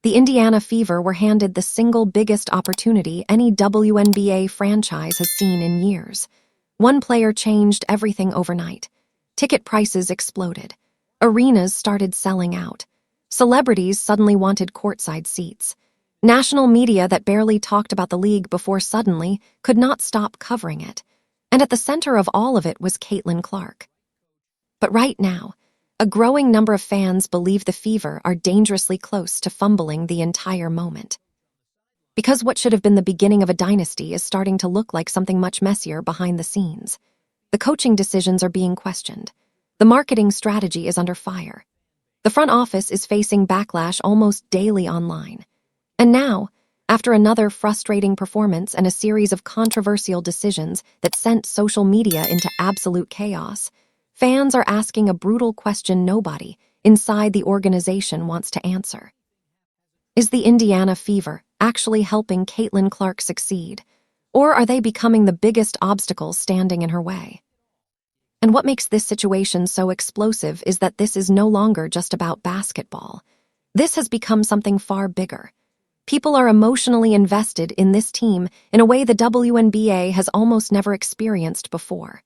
The Indiana Fever were handed the single biggest opportunity any WNBA franchise has seen in years. One player changed everything overnight. Ticket prices exploded. Arenas started selling out. Celebrities suddenly wanted courtside seats. National media that barely talked about the league before suddenly could not stop covering it. And at the center of all of it was CaitlinClark. But right now, a growing number of fans believe the Fever are dangerously close to fumbling the entire moment. Because what should have been the beginning of a dynasty is starting to look like something much messier behind the scenes. The coaching decisions are being questioned. The marketing strategy is under fire. The front office is facing backlash almost daily online. And now, after another frustrating performance and a series of controversial decisions that sent social media into absolute chaos, fans are asking a brutal question nobody inside the organization wants to answer. Is the Indiana Fever actually helping CaitlinClark succeed, or are they becoming the biggest obstacle standing in her way? And what makes this situation so explosive is that this is no longer just about basketball. This has become something far bigger. People are emotionally invested in this team in a way the WNBA has almost never experienced before.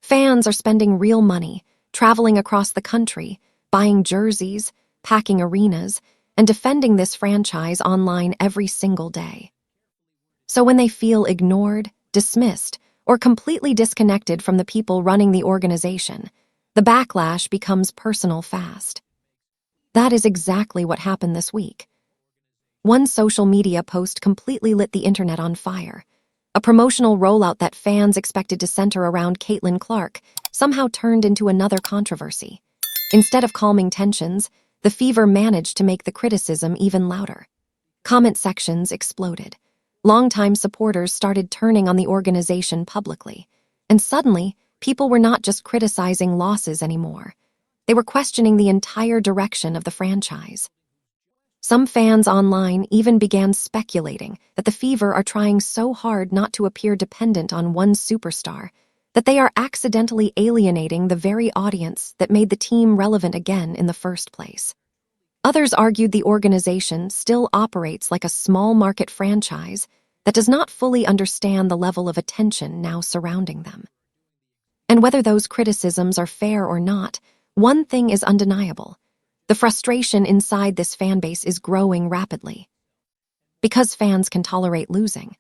Fans are spending real money, traveling across the country, buying jerseys, packing arenas, and defending this franchise online every single day. So when they feel ignored, dismissed, or completely disconnected from the people running the organization, the backlash becomes personal fast. That is exactly what happened this week. One social media post completely lit the internet on fire. A promotional rollout that fans expected to center around CaitlinClark somehow turned into another controversy. Instead of calming tensions, the Fever managed to make the criticism even louder. Comment sections exploded. Longtime supporters started turning on the organization publicly. And suddenly, people were not just criticizing losses anymore. They were questioning the entire direction of the franchise. Some fans online even began speculating that the Fever are trying so hard not to appear dependent on one superstar that they are accidentally alienating the very audience that made the team relevant again in the first place. Others argued the organization still operates like a small market franchise that does not fully understand the level of attention now surrounding them. And whether those criticisms are fair or not, one thing is undeniable. The frustration inside this fanbase is growing rapidly. Because fans can tolerate losing.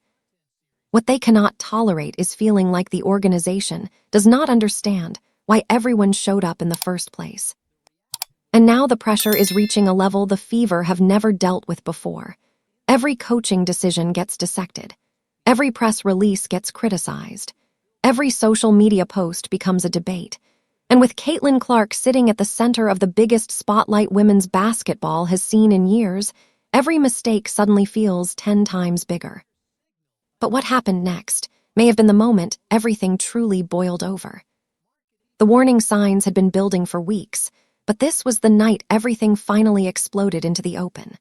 What they cannot tolerate is feeling like the organization does not understand why everyone showed up in the first place. And now the pressure is reaching a level the Fever have never dealt with before. Every coaching decision gets dissected. Every press release gets criticized. Every social media post becomes a debate. And with CaitlinClark sitting at the center of the biggest spotlight women's basketball has seen in years, every mistake suddenly feels 10 times bigger. But what happened next may have been the moment everything truly boiled over. The warning signs had been building for weeks, but this was the night everything finally exploded into the open.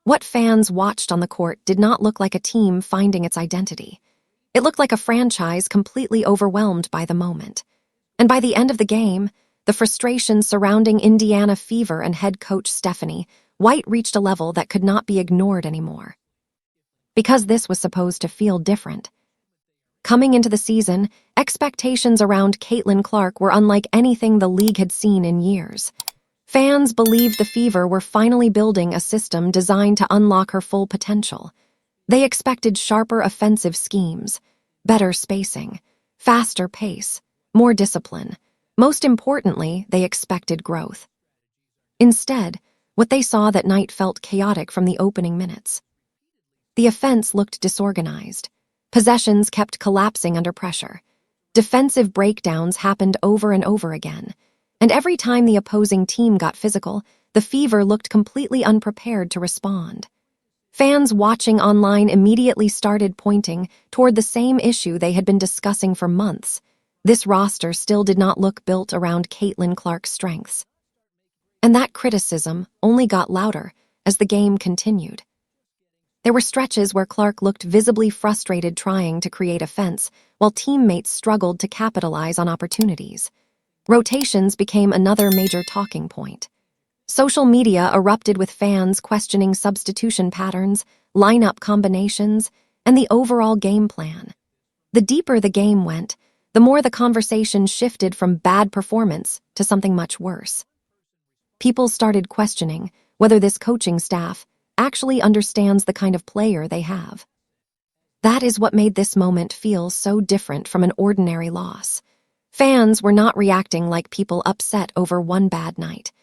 What fans watched on the court did not look like a team finding its identity. It looked like a franchise completely overwhelmed by the moment. And by the end of the game, the frustration surrounding Indiana Fever and head coach Stephanie White reached a level that could not be ignored anymore. Because this was supposed to feel different. Coming into the season, expectations around CaitlinClark were unlike anything the league had seen in years. Fans believed the Fever were finally building a system designed to unlock her full potential. They expected sharper offensive schemes, better spacing, faster pace, more discipline. Most importantly, they expected growth. Instead, what they saw that night felt chaotic from the opening minutes. The offense looked disorganized. Possessions kept collapsing under pressure. Defensive breakdowns happened over and over again. And every time the opposing team got physical, the Fever looked completely unprepared to respond. Fans watching online immediately started pointing toward the same issue they had been discussing for months. This roster still did not look built around CaitlinClark's strengths. And that criticism only got louder as the game continued. There were stretches where Clark looked visibly frustrated trying to create offense, while teammates struggled to capitalize on opportunities. Rotations became another major talking point. Social media erupted with fans questioning substitution patterns, lineup combinations, and the overall game plan. The deeper the game went, the more the conversation shifted from bad performance to something much worse. People started questioning whether this coaching staff actually understands the kind of player they have. That is what made this moment feel so different from an ordinary loss. Fans were not reacting like people upset over one bad night.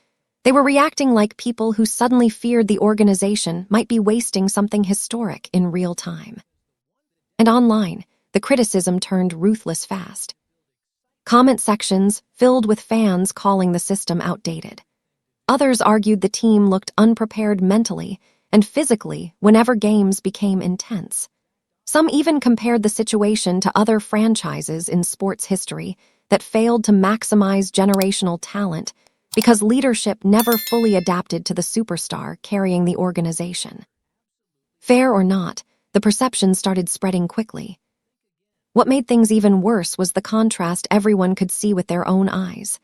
They were reacting like people who suddenly feared the organization might be wasting something historic in real time. And online, the criticism turned ruthless fast. Comment sections filled with fans calling the system outdated. Others argued the team looked unprepared mentally and physically whenever games became intense. Some even compared the situation to other franchises in sports history that failed to maximize generational talent because leadership never fully adapted to the superstar carrying the organization. Fair or not, the perception started spreading quickly. What made things even worse was the contrast everyone could see with their own eyes.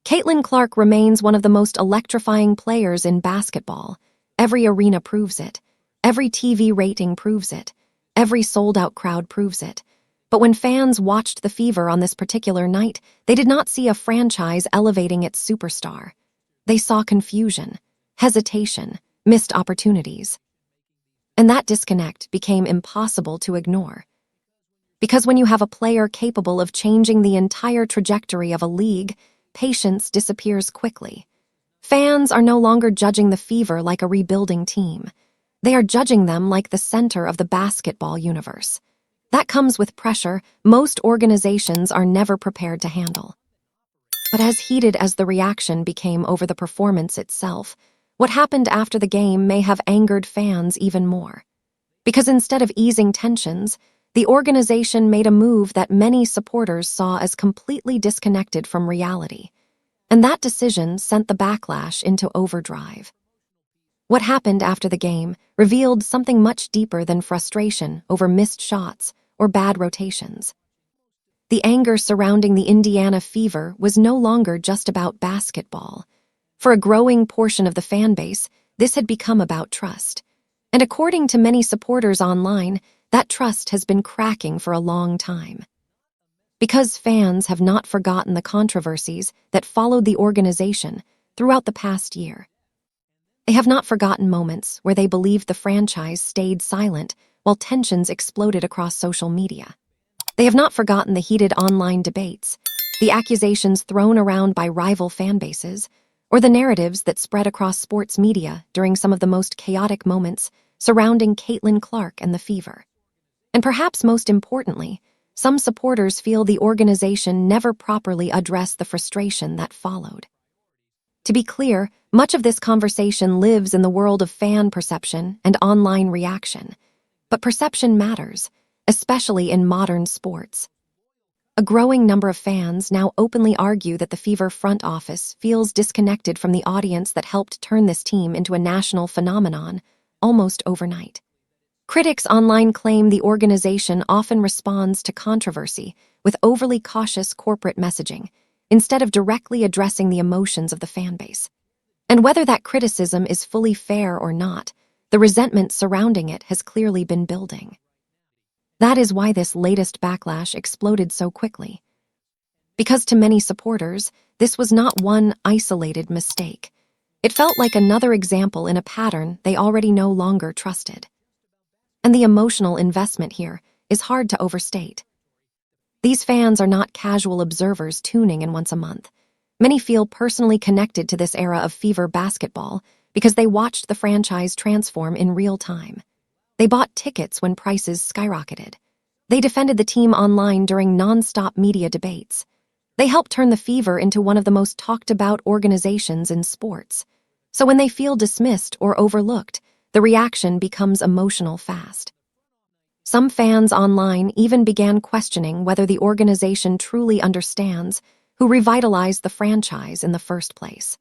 CaitlinClark remains one of the most electrifying players in basketball. Every arena proves it. Every TV rating proves it. Every sold-out crowd proves it. But when fans watched the Fever on this particular night, they did not see a franchise elevating its superstar. They saw confusion, hesitation, missed opportunities. And that disconnect became impossible to ignore. Because when you have a player capable of changing the entire trajectory of a league, patience disappears quickly. Fans are no longer judging the Fever like a rebuilding team. They are judging them like the center of the basketball universe. That comes with pressure most organizations are never prepared to handle. But as heated as the reaction became over the performance itself, what happened after the game may have angered fans even more. Because instead of easing tensions, the organization made a move that many supporters saw as completely disconnected from reality. And that decision sent the backlash into overdrive. What happened after the game revealed something much deeper than frustration over missed shots or bad rotations. The anger surrounding the Indiana Fever was no longer just about basketball. For a growing portion of the fan base, this had become about trust. And according to many supporters online, that trust has been cracking for a long time. Because fans have not forgotten the controversies that followed the organization throughout the past year. They have not forgotten moments where they believed the franchise stayed silent while tensions exploded across social media. They have not forgotten the heated online debates, the accusations thrown around by rival fan bases, or the narratives that spread across sports media during some of the most chaotic moments surrounding CaitlinClark and the Fever. And perhaps most importantly, some supporters feel the organization never properly addressed the frustration that followed. To be clear, much of this conversation lives in the world of fan perception and online reaction. But perception matters, especially in modern sports. A growing number of fans now openly argue that the Fever front office feels disconnected from the audience that helped turn this team into a national phenomenon almost overnight. Critics online claim the organization often responds to controversy with overly cautious corporate messaging, instead of directly addressing the emotions of the fan base. And whether that criticism is fully fair or not, the resentment surrounding it has clearly been building. That is why this latest backlash exploded so quickly. Because to many supporters, this was not one isolated mistake. It felt like another example in a pattern they already no longer trusted. And the emotional investment here is hard to overstate. These fans are not casual observers tuning in once a month. Many feel personally connected to this era of Fever basketball because they watched the franchise transform in real time. They bought tickets when prices skyrocketed. They defended the team online during non-stop media debates. They helped turn the Fever into one of the most talked-about organizations in sports. So when they feel dismissed or overlooked, the reaction becomes emotional fast. Some fans online even began questioning whether the organization truly understands who revitalized the franchise in the first place.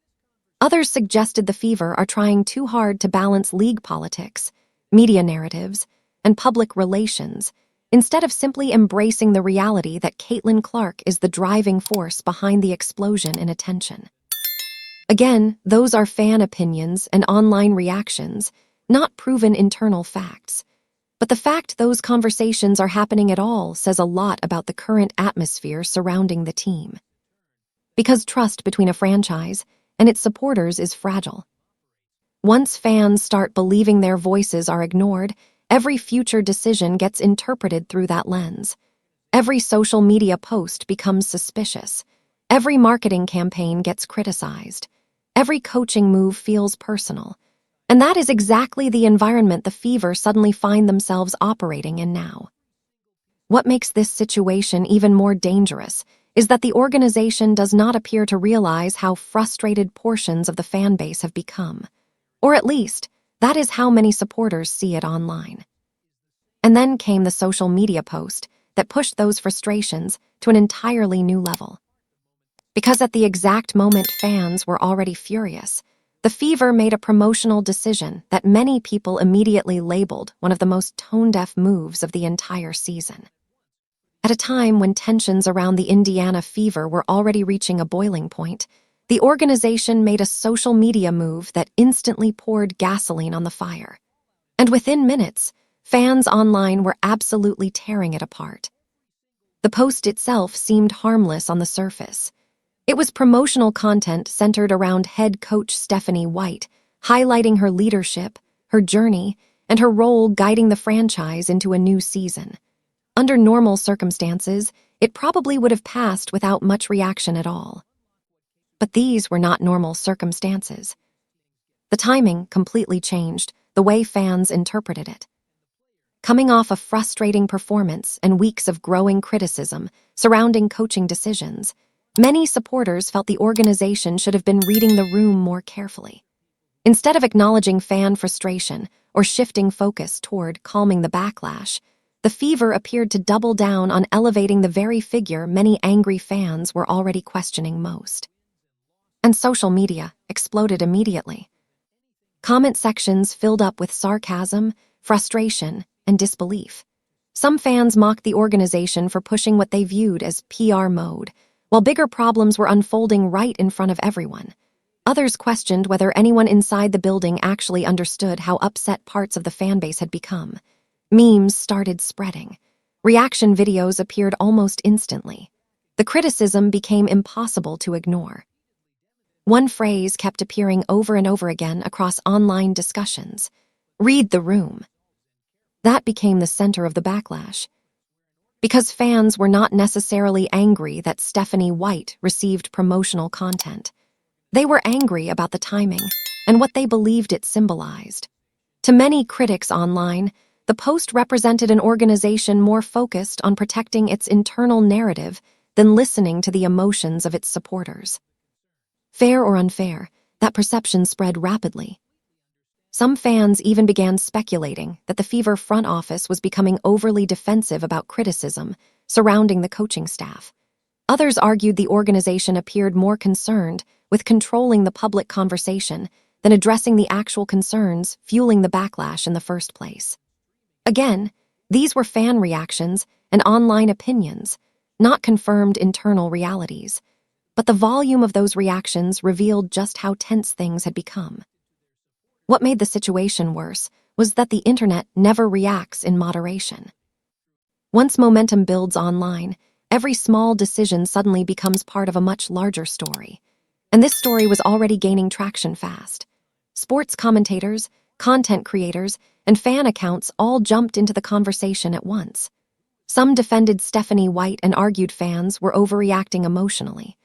Others suggested the Fever are trying too hard to balance league politics, media narratives, and public relations, instead of simply embracing the reality that CaitlinClark is the driving force behind the explosion in attention. Again, those are fan opinions and online reactions, not proven internal facts. But the fact those conversations are happening at all says a lot about the current atmosphere surrounding the team. Because trust between a franchise and its supporters is fragile. Once fans start believing their voices are ignored, every future decision gets interpreted through that lens. Every social media post becomes suspicious. Every marketing campaign gets criticized. Every coaching move feels personal. And that is exactly the environment the Fever suddenly find themselves operating in now. What makes this situation even more dangerous is that the organization does not appear to realize how frustrated portions of the fan base have become. Or at least, that is how many supporters see it online. And then came the social media post that pushed those frustrations to an entirely new level. Because at the exact moment fans were already furious, the Fever made a promotional decision that many people immediately labeled one of the most tone-deaf moves of the entire season. At a time when tensions around the Indiana Fever were already reaching a boiling point, the organization made a social media move that instantly poured gasoline on the fire. And within minutes, fans online were absolutely tearing it apart. The post itself seemed harmless on the surface. It was promotional content centered around head coach Stephanie White, highlighting her leadership, her journey, and her role guiding the franchise into a new season. Under normal circumstances, it probably would have passed without much reaction at all. But these were not normal circumstances. The timing completely changed the way fans interpreted it. Coming off a frustrating performance and weeks of growing criticism surrounding coaching decisions, many supporters felt the organization should have been reading the room more carefully. Instead of acknowledging fan frustration or shifting focus toward calming the backlash, the Fever appeared to double down on elevating the very figure many angry fans were already questioning most. And social media exploded immediately. Comment sections filled up with sarcasm, frustration, and disbelief. Some fans mocked the organization for pushing what they viewed as PR mode, while bigger problems were unfolding right in front of everyone. Others questioned whether anyone inside the building actually understood how upset parts of the fanbase had become. Memes started spreading. Reaction videos appeared almost instantly. The criticism became impossible to ignore. One phrase kept appearing over and over again across online discussions: "Read the room." That became the center of the backlash. Because fans were not necessarily angry that Stephanie White received promotional content. They were angry about the timing and what they believed it symbolized. To many critics online, the post represented an organization more focused on protecting its internal narrative than listening to the emotions of its supporters. Fair or unfair, that perception spread rapidly. Some fans even began speculating that the Fever front office was becoming overly defensive about criticism surrounding the coaching staff. Others argued the organization appeared more concerned with controlling the public conversation than addressing the actual concerns fueling the backlash in the first place. Again, these were fan reactions and online opinions, not confirmed internal realities. But the volume of those reactions revealed just how tense things had become. What made the situation worse was that the internet never reacts in moderation. Once momentum builds online, every small decision suddenly becomes part of a much larger story. And this story was already gaining traction fast. Sports commentators, content creators, and fan accounts all jumped into the conversation at once. Some defended Stephanie White and argued fans were overreacting emotionally.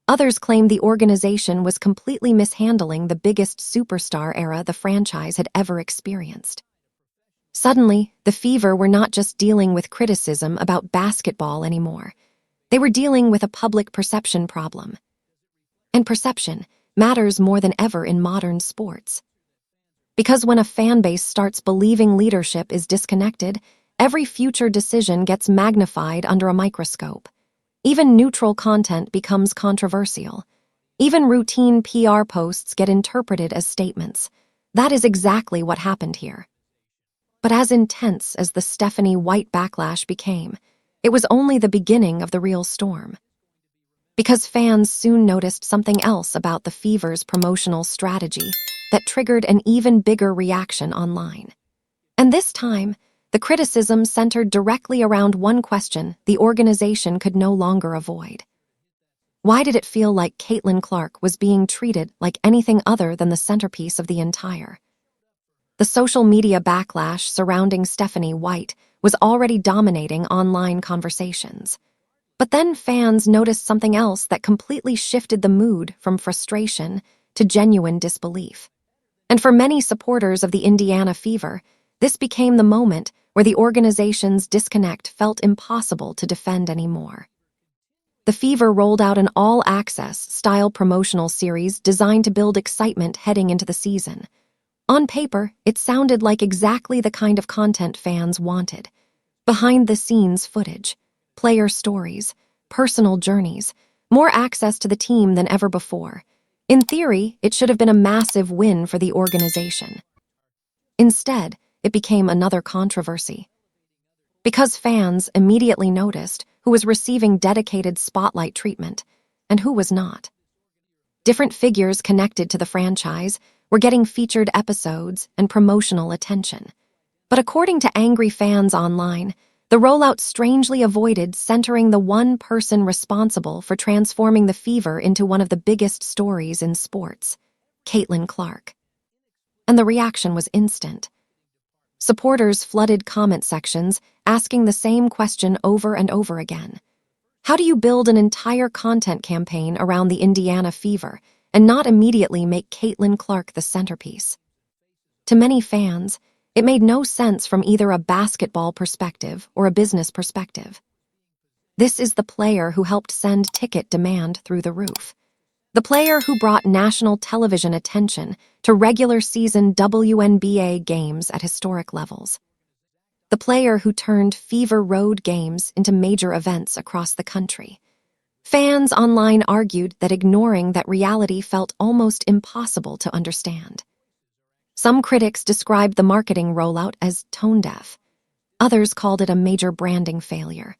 Others claimed the organization was completely mishandling the biggest superstar era the franchise had ever experienced. Suddenly, the Fever were not just dealing with criticism about basketball anymore. They were dealing with a public perception problem. And perception matters more than ever in modern sports. Because when a fan base starts believing leadership is disconnected, every future decision gets magnified under a microscope. Even neutral content becomes controversial. Even routine PR posts get interpreted as statements. That is exactly what happened here. But as intense as the Stephanie White backlash became, it was only the beginning of the real storm. Because fans soon noticed something else about the Fever's promotional strategy that triggered an even bigger reaction online. And this time, the criticism centered directly around one question the organization could no longer avoid. Why did it feel like CaitlinClark was being treated like anything other than the centerpiece of the entire? The social media backlash surrounding Stephanie White was already dominating online conversations. But then fans noticed something else that completely shifted the mood from frustration to genuine disbelief. And for many supporters of the Indiana Fever, this became the moment where the organization's disconnect felt impossible to defend anymore. The Fever rolled out an all-access style promotional series designed to build excitement heading into the season. On paper, it sounded like exactly the kind of content fans wanted. Behind-the-scenes footage, player stories, personal journeys, more access to the team than ever before. In theory, it should have been a massive win for the organization. Instead, it became another controversy. Because fans immediately noticed who was receiving dedicated spotlight treatment and who was not. Different figures connected to the franchise were getting featured episodes and promotional attention. But according to angry fans online, the rollout strangely avoided centering the one person responsible for transforming the Fever into one of the biggest stories in sports, CaitlinClark. And the reaction was instant. Supporters flooded comment sections, asking the same question over and over again. How do you build an entire content campaign around the Indiana Fever and not immediately make CaitlinClark the centerpiece? To many fans, it made no sense from either a basketball perspective or a business perspective. This is the player who helped send ticket demand through the roof. The player who brought national television attention to regular season WNBA games at historic levels. The player who turned Fever road games into major events across the country. Fans online argued that ignoring that reality felt almost impossible to understand. Some critics described the marketing rollout as tone-deaf. Others called it a major branding failure.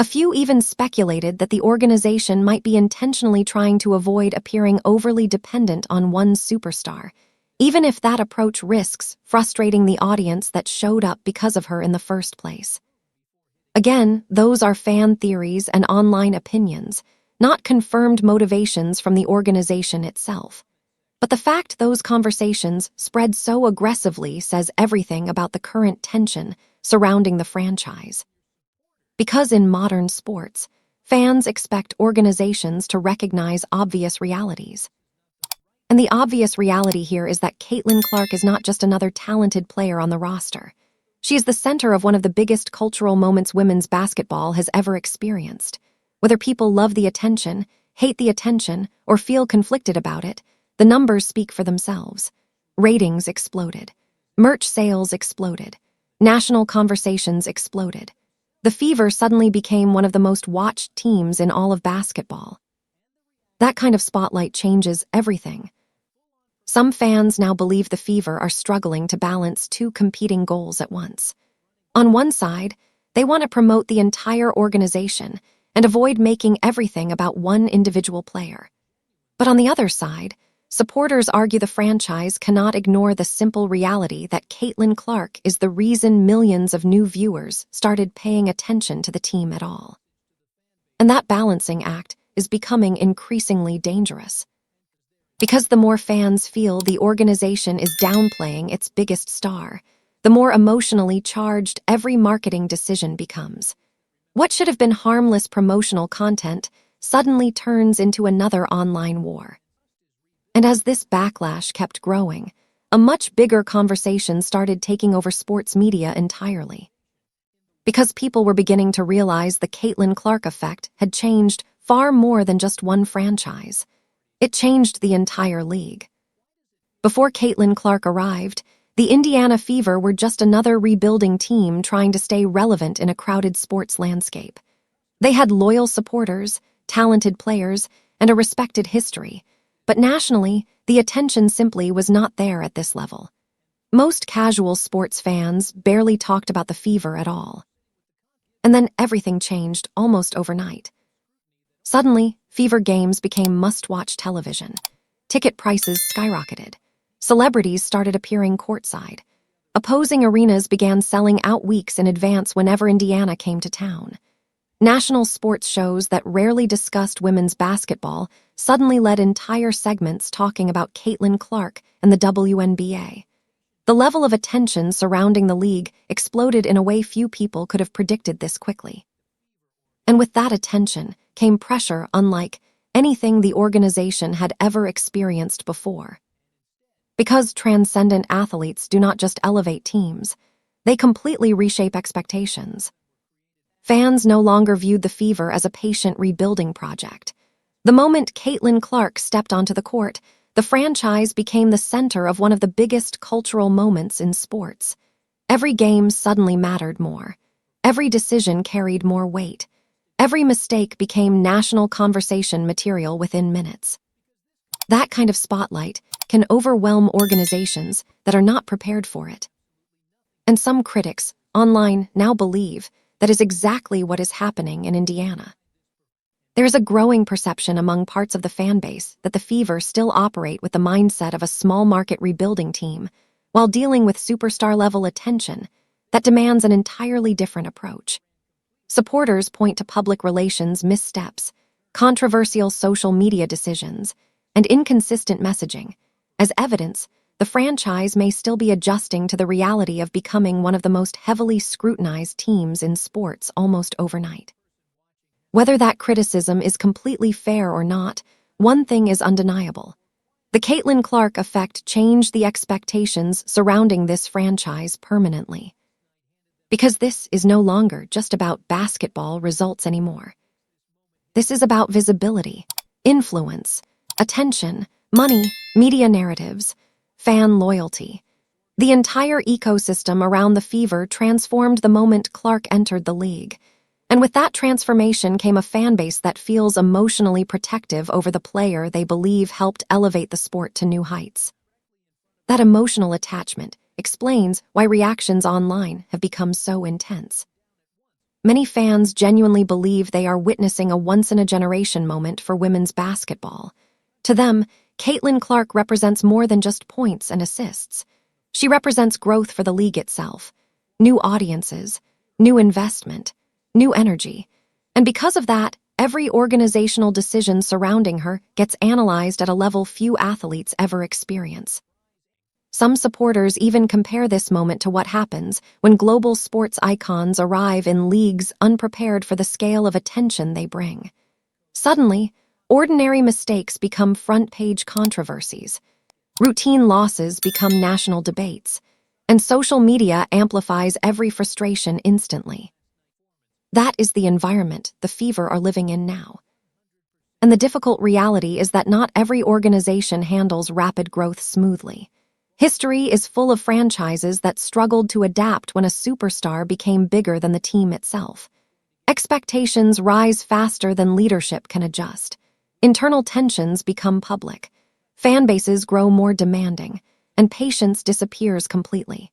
A few even speculated that the organization might be intentionally trying to avoid appearing overly dependent on one superstar, even if that approach risks frustrating the audience that showed up because of her in the first place. Again, those are fan theories and online opinions, not confirmed motivations from the organization itself. But the fact those conversations spread so aggressively says everything about the current tension surrounding the franchise. Because in modern sports, fans expect organizations to recognize obvious realities. And the obvious reality here is that CaitlinClark is not just another talented player on the roster. She is the center of one of the biggest cultural moments women's basketball has ever experienced. Whether people love the attention, hate the attention, or feel conflicted about it, the numbers speak for themselves. Ratings exploded. Merch sales exploded. National conversations exploded. The Fever suddenly became one of the most watched teams in all of basketball. That kind of spotlight changes everything. Some fans now believe the Fever are struggling to balance two competing goals at once. On one side, they want to promote the entire organization and avoid making everything about one individual player. But on the other side, supporters argue the franchise cannot ignore the simple reality that CaitlinClark is the reason millions of new viewers started paying attention to the team at all. And that balancing act is becoming increasingly dangerous. Because the more fans feel the organization is downplaying its biggest star, the more emotionally charged every marketing decision becomes. What should have been harmless promotional content suddenly turns into another online war. And as this backlash kept growing, a much bigger conversation started taking over sports media entirely. Because people were beginning to realize the CaitlinClark effect had changed far more than just one franchise. It changed the entire league. Before CaitlinClark arrived, the Indiana Fever were just another rebuilding team trying to stay relevant in a crowded sports landscape. They had loyal supporters, talented players, and a respected history. But nationally, the attention simply was not there at this level. Most casual sports fans barely talked about the Fever at all. And then everything changed almost overnight. Suddenly, Fever games became must-watch television. Ticket prices skyrocketed. Celebrities started appearing courtside. Opposing arenas began selling out weeks in advance whenever Indiana came to town. National sports shows that rarely discussed women's basketball suddenly led entire segments talking about CaitlinClark and the WNBA. The level of attention surrounding the league exploded in a way few people could have predicted this quickly. And with that attention came pressure unlike anything the organization had ever experienced before. Because transcendent athletes do not just elevate teams, they completely reshape expectations. Fans no longer viewed the Fever as a patient rebuilding project. The moment CaitlinClark stepped onto the court, the franchise became the center of one of the biggest cultural moments in sports. Every game suddenly mattered more. Every decision carried more weight. Every mistake became national conversation material within minutes. That kind of spotlight can overwhelm organizations that are not prepared for it. And some critics online now believe that is exactly what is happening in Indiana. There is a growing perception among parts of the fan base that the Fever still operate with the mindset of a small market rebuilding team while dealing with superstar-level attention that demands an entirely different approach. Supporters point to public relations missteps, controversial social media decisions, and inconsistent messaging. As evidence, the franchise may still be adjusting to the reality of becoming one of the most heavily scrutinized teams in sports almost overnight. Whether that criticism is completely fair or not, one thing is undeniable. The CaitlinClark effect changed the expectations surrounding this franchise permanently. Because this is no longer just about basketball results anymore. This is about visibility, influence, attention, money, media narratives, fan loyalty. The entire ecosystem around the Fever transformed the moment Clark entered the league. And with that transformation came a fan base that feels emotionally protective over the player they believe helped elevate the sport to new heights. That emotional attachment explains why reactions online have become so intense. Many fans genuinely believe they are witnessing a once-in-a-generation moment for women's basketball. To them, CaitlinClark represents more than just points and assists. She represents growth for the league itself, new audiences, new investment, new energy. And because of that, every organizational decision surrounding her gets analyzed at a level few athletes ever experience. Some supporters even compare this moment to what happens when global sports icons arrive in leagues unprepared for the scale of attention they bring. Suddenly, ordinary mistakes become front-page controversies. Routine losses become national debates, and social media amplifies every frustration instantly. That is the environment the Fever are living in now. And the difficult reality is that not every organization handles rapid growth smoothly. History is full of franchises that struggled to adapt when a superstar became bigger than the team itself. Expectations rise faster than leadership can adjust. Internal tensions become public. Fan bases grow more demanding, and patience disappears completely.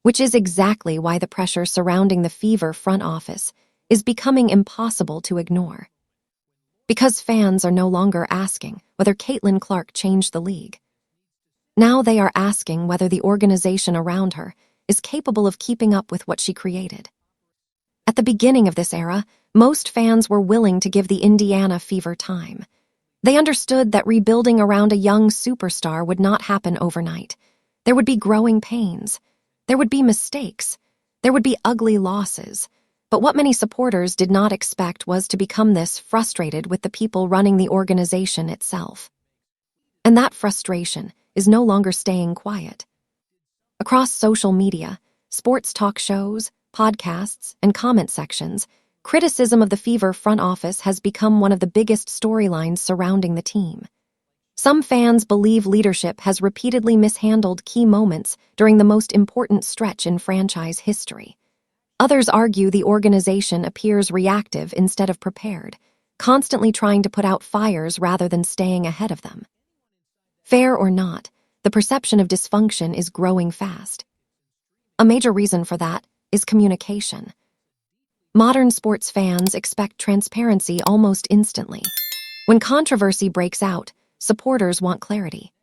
Which is exactly why the pressure surrounding the Fever front office is becoming impossible to ignore. Because fans are no longer asking whether CaitlinClark changed the league. Now they are asking whether the organization around her is capable of keeping up with what she created. At the beginning of this era, most fans were willing to give the Indiana Fever time. They understood that rebuilding around a young superstar would not happen overnight. There would be growing pains. There would be mistakes. There would be ugly losses. But what many supporters did not expect was to become this frustrated with the people running the organization itself. And that frustration is no longer staying quiet. Across social media, sports talk shows, podcasts, and comment sections, criticism of the Fever front office has become one of the biggest storylines surrounding the team. Some fans believe leadership has repeatedly mishandled key moments during the most important stretch in franchise history. Others argue the organization appears reactive instead of prepared, constantly trying to put out fires rather than staying ahead of them. Fair or not, the perception of dysfunction is growing fast. A major reason for that is communication. Modern sports fans expect transparency almost instantly. When controversy breaks out, supporters want clarity.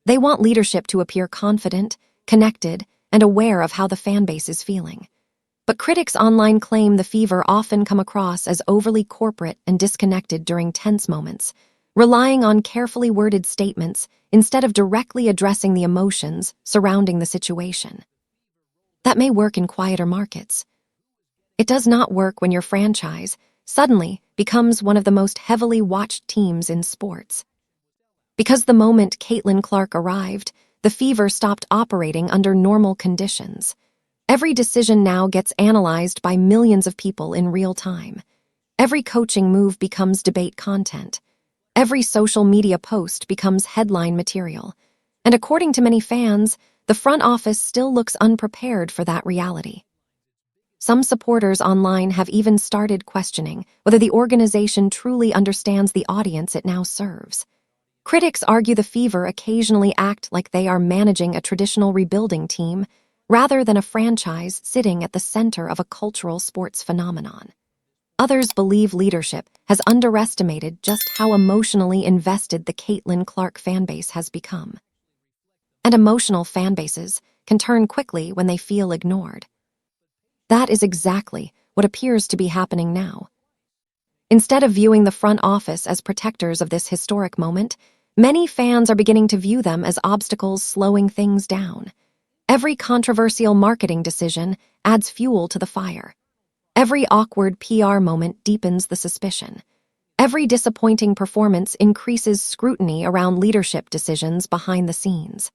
They want leadership to appear confident, connected, and aware of how the fan base is feeling. But critics online claim the fever often come across as overly corporate and disconnected during tense moments, relying on carefully worded statements instead of directly addressing the emotions surrounding the situation. That may work in quieter markets. It does not work when your franchise suddenly becomes one of the most heavily watched teams in sports. Because the moment CaitlinClark arrived, the fever stopped operating under normal conditions. Every decision now gets analyzed by millions of people in real time. Every coaching move becomes debate content. Every social media post becomes headline material. And according to many fans, the front office still looks unprepared for that reality. Some supporters online have even started questioning whether the organization truly understands the audience it now serves. Critics argue the Fever occasionally act like they are managing a traditional rebuilding team rather than a franchise sitting at the center of a cultural sports phenomenon. Others believe leadership has underestimated just how emotionally invested the CaitlinClark fanbase has become. And emotional fanbases can turn quickly when they feel ignored. That is exactly what appears to be happening now. Instead of viewing the front office as protectors of this historic moment, many fans are beginning to view them as obstacles slowing things down. Every controversial marketing decision adds fuel to the fire. Every awkward PR moment deepens the suspicion. Every disappointing performance increases scrutiny around leadership decisions behind the scenes.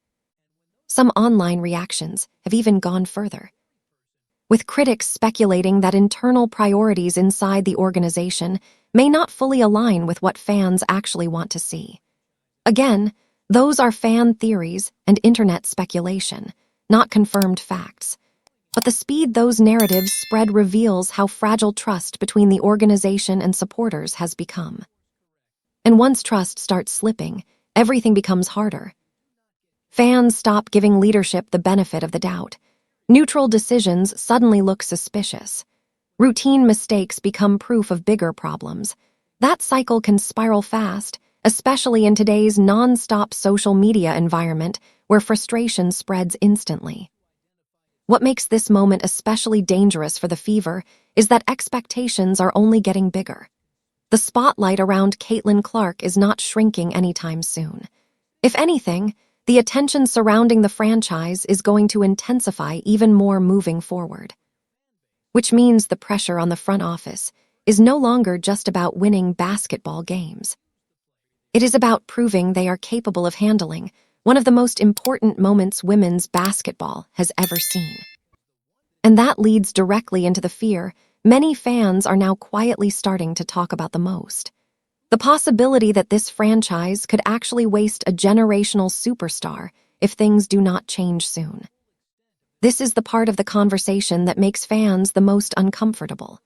Some online reactions have even gone further, with critics speculating that internal priorities inside the organization may not fully align with what fans actually want to see. Again, those are fan theories and internet speculation, not confirmed facts. But the speed those narratives spread reveals how fragile trust between the organization and supporters has become. And once trust starts slipping, everything becomes harder. Fans stop giving leadership the benefit of the doubt. Neutral decisions suddenly look suspicious. Routine mistakes become proof of bigger problems. That cycle can spiral fast, especially in today's non-stop social media environment where frustration spreads instantly. What makes this moment especially dangerous for the Fever is that expectations are only getting bigger. The spotlight around CaitlinClark is not shrinking anytime soon. If anything, the attention surrounding the franchise is going to intensify even more moving forward. Which means the pressure on the front office is no longer just about winning basketball games. It is about proving they are capable of handling one of the most important moments women's basketball has ever seen. And that leads directly into the fear many fans are now quietly starting to talk about the most. The possibility that this franchise could actually waste a generational superstar if things do not change soon. This is the part of the conversation that makes fans the most uncomfortable.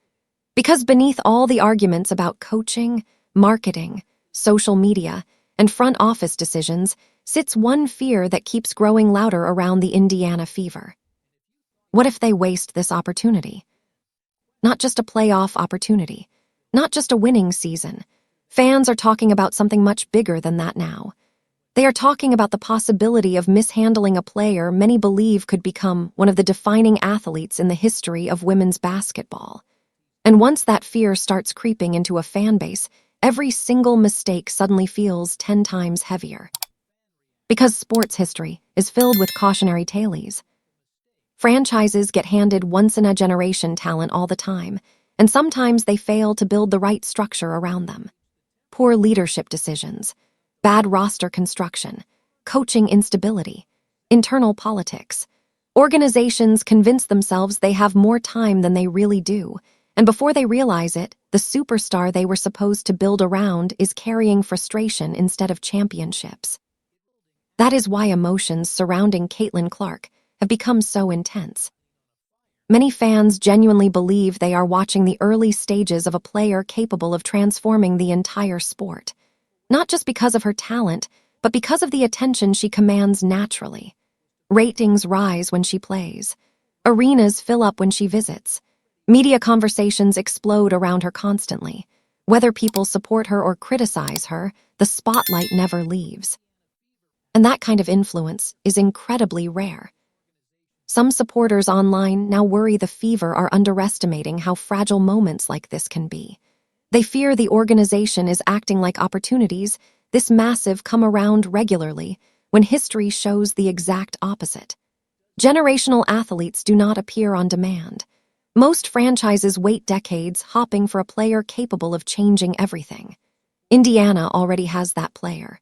Because beneath all the arguments about coaching, marketing, social media, and front office decisions sits one fear that keeps growing louder around the Indiana Fever. What if they waste this opportunity? Not just a playoff opportunity, not just a winning season. Fans are talking about something much bigger than that now. They are talking about the possibility of mishandling a player many believe could become one of the defining athletes in the history of women's basketball. And once that fear starts creeping into a fan base, every single mistake suddenly feels 10 times heavier. Because sports history is filled with cautionary tales. Franchises get handed once-in-a-generation talent all the time, and sometimes they fail to build the right structure around them. Poor leadership decisions, bad roster construction, coaching instability, internal politics. Organizations convince themselves they have more time than they really do, and before they realize it, the superstar they were supposed to build around is carrying frustration instead of championships. That is why emotions surrounding CaitlinClark have become so intense. Many fans genuinely believe they are watching the early stages of a player capable of transforming the entire sport, not just because of her talent, but because of the attention she commands naturally. Ratings rise when she plays. Arenas fill up when she visits. Media conversations explode around her constantly. Whether people support her or criticize her, the spotlight never leaves. And that kind of influence is incredibly rare. Some supporters online now worry the Fever are underestimating how fragile moments like this can be. They fear the organization is acting like opportunities this massive come around regularly when history shows the exact opposite. Generational athletes do not appear on demand. Most franchises wait decades hopping for a player capable of changing everything. Indiana already has that player.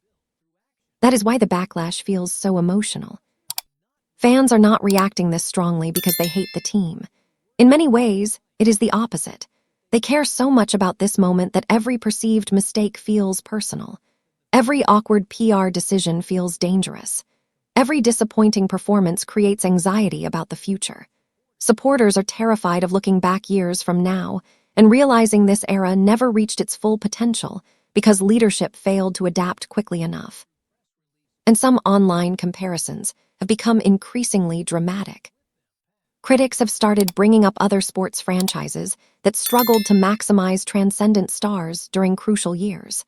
That is why the backlash feels so emotional. Fans are not reacting this strongly because they hate the team. In many ways, it is the opposite. They care so much about this moment that every perceived mistake feels personal. Every awkward PR decision feels dangerous. Every disappointing performance creates anxiety about the future. Supporters are terrified of looking back years from now and realizing this era never reached its full potential because leadership failed to adapt quickly enough. And some online comparisons have become increasingly dramatic. Critics have started bringing up other sports franchises that struggled to maximize transcendent stars during crucial years.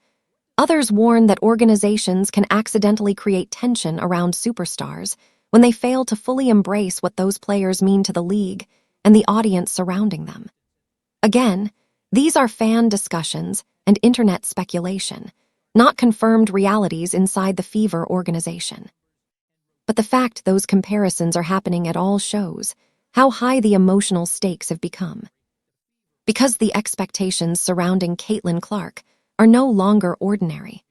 Others warn that organizations can accidentally create tension around superstars when they fail to fully embrace what those players mean to the league and the audience surrounding them. Again, these are fan discussions and internet speculation, not confirmed realities inside the Fever organization. But the fact those comparisons are happening at all shows how high the emotional stakes have become. Because the expectations surrounding CaitlinClark are no longer ordinary.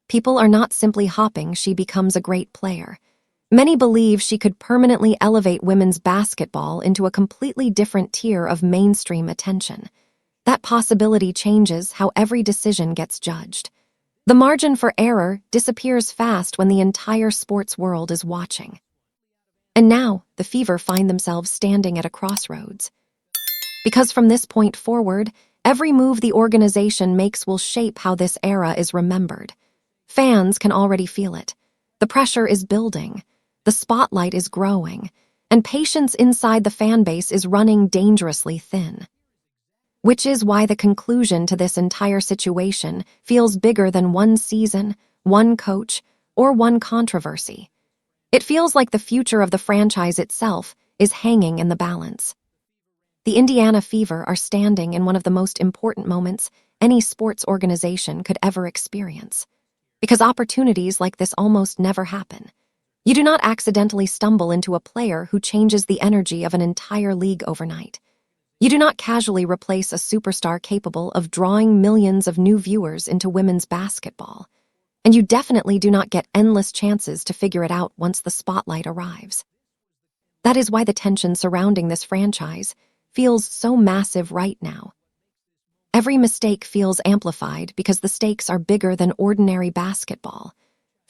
People are not simply hopping she becomes a great player. Many believe she could permanently elevate women's basketball into a completely different tier of mainstream attention. That possibility changes how every decision gets judged. The margin for error disappears fast when the entire sports world is watching. And now, the Fever find themselves standing at a crossroads. Because from this point forward, every move the organization makes will shape how this era is remembered. Fans can already feel it. The pressure is building, the spotlight is growing, and patience inside the fan base is running dangerously thin. Which is why the conclusion to this entire situation feels bigger than one season, one coach, or one controversy. It feels like the future of the franchise itself is hanging in the balance. The Indiana Fever are standing in one of the most important moments any sports organization could ever experience. Because opportunities like this almost never happen. You do not accidentally stumble into a player who changes the energy of an entire league overnight. You do not casually replace a superstar capable of drawing millions of new viewers into women's basketball. And you definitely do not get endless chances to figure it out once the spotlight arrives. That is why the tension surrounding this franchise feels so massive right now. Every mistake feels amplified because the stakes are bigger than ordinary basketball.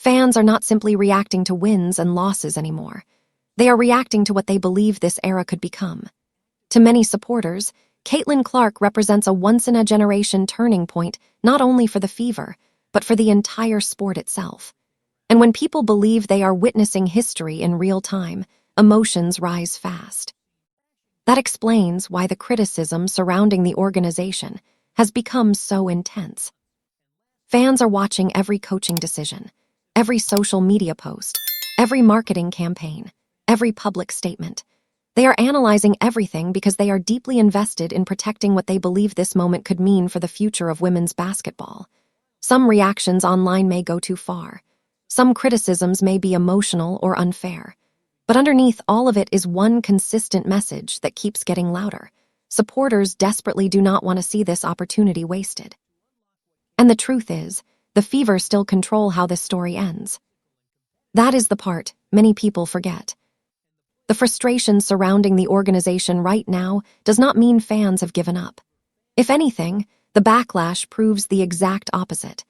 Fans are not simply reacting to wins and losses anymore. They are reacting to what they believe this era could become. To many supporters, CaitlinClark represents a once-in-a-generation turning point not only for the Fever, but for the entire sport itself. And when people believe they are witnessing history in real time, emotions rise fast. That explains why the criticism surrounding the organization has become so intense. Fans are watching every coaching decision, every social media post, every marketing campaign, every public statement. They are analyzing everything because they are deeply invested in protecting what they believe this moment could mean for the future of women's basketball. Some reactions online may go too far. Some criticisms may be emotional or unfair. But underneath all of it is one consistent message that keeps getting louder. Supporters desperately do not want to see this opportunity wasted. And the truth is, the Fever still control how this story ends. That is the part many people forget. The frustration surrounding the organization right now does not mean fans have given up. If anything, the backlash proves the exact opposite.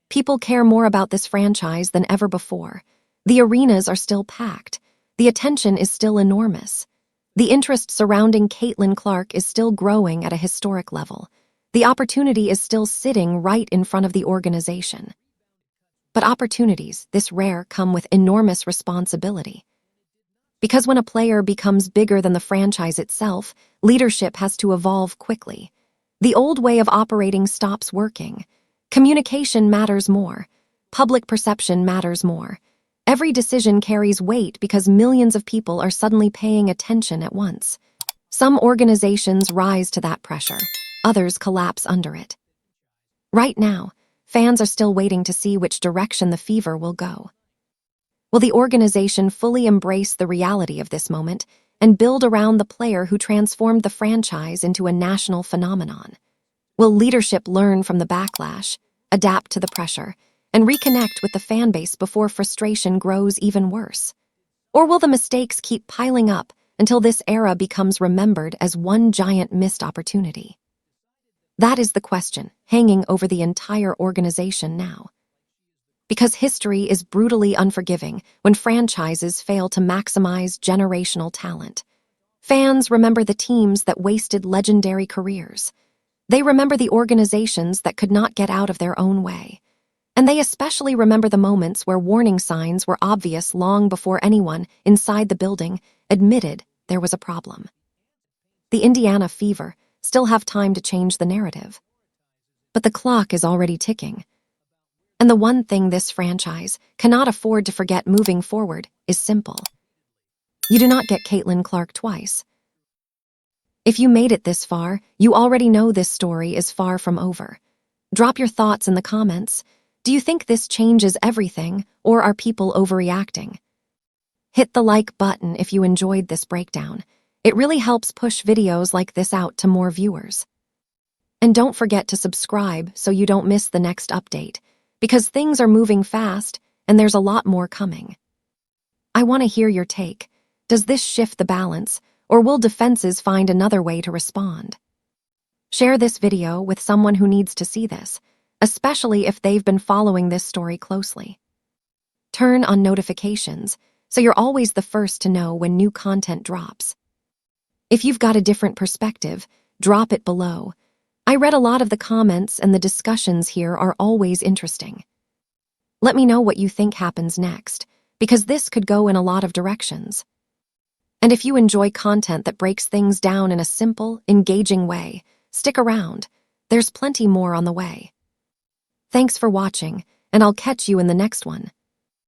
People care more about this franchise than ever before. The arenas are still packed. The attention is still enormous. The interest surrounding CaitlinClark is still growing at a historic level. The opportunity is still sitting right in front of the organization. But opportunities, this rare, come with enormous responsibility. Because when a player becomes bigger than the franchise itself, leadership has to evolve quickly. The old way of operating stops working. Communication matters more. Public perception matters more. Every decision carries weight because millions of people are suddenly paying attention at once. Some organizations rise to that pressure. Others collapse under it. Right now, fans are still waiting to see which direction the fever will go. Will the organization fully embrace the reality of this moment and build around the player who transformed the franchise into a national phenomenon? Will leadership learn from the backlash, adapt to the pressure, and reconnect with the fanbase before frustration grows even worse? Or will the mistakes keep piling up until this era becomes remembered as one giant missed opportunity? That is the question hanging over the entire organization now. Because history is brutally unforgiving when franchises fail to maximize generational talent. Fans remember the teams that wasted legendary careers. They remember the organizations that could not get out of their own way. And they especially remember the moments where warning signs were obvious long before anyone inside the building admitted there was a problem. The Indiana Fever still have time to change the narrative. But the clock is already ticking. And the one thing this franchise cannot afford to forget moving forward is simple. You do not get CaitlinClark twice. If you made it this far, you already know this story is far from over. Drop your thoughts in the comments. Do you think this changes everything, or are people overreacting? Hit the like button if you enjoyed this breakdown. It really helps push videos like this out to more viewers. And don't forget to subscribe so you don't miss the next update, because things are moving fast and there's a lot more coming. I want to hear your take. Does this shift the balance, or will defenses find another way to respond? Share this video with someone who needs to see this, especially if they've been following this story closely. Turn on notifications so you're always the first to know when new content drops. If you've got a different perspective, drop it below. I read a lot of the comments and the discussions here are always interesting. Let me know what you think happens next, because this could go in a lot of directions. And if you enjoy content that breaks things down in a simple, engaging way, stick around. There's plenty more on the way. Thanks for watching, and I'll catch you in the next one.